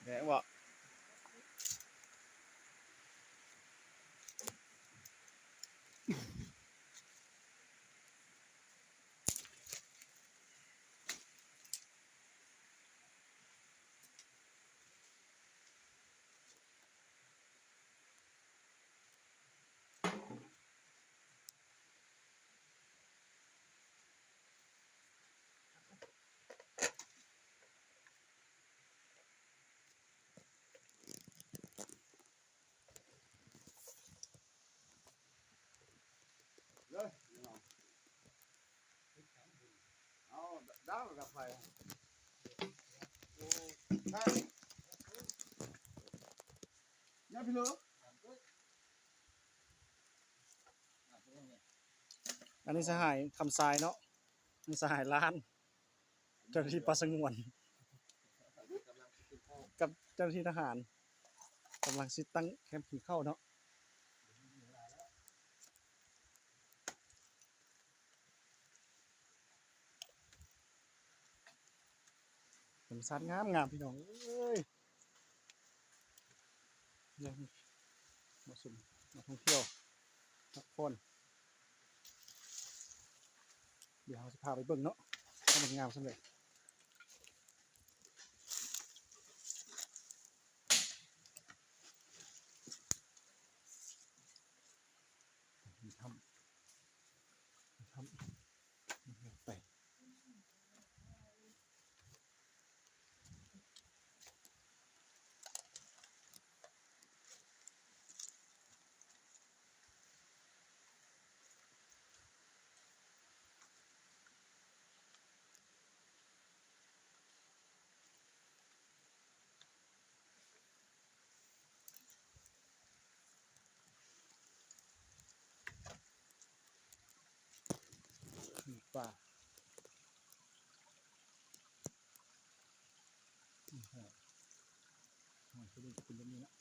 แหงบ่เลยเอาดาวกับไฟโอ้ใช่เนี่ยพี่เลืออันนี้สหายคำทรายเนาะนี่สหายล้านเจ้าหน้าที่ป่าสงวนกับเจ้าหน้าที่ทหารกำลังสิตั้งแคมป์ผีเข้าเนาะผมสัตว์งามงามพี่น้องเอ้ยยังมาสุ่มมาท่องเที่ยวพักผ่อนเดี๋ยวเราจะพาไปเบิ่งเนาะว่ามันงามสำเร็จมีถ้ำมีถ้ำมีไปมีป่ามีหอยหอยก็เลยเป็นแบบนี้นะ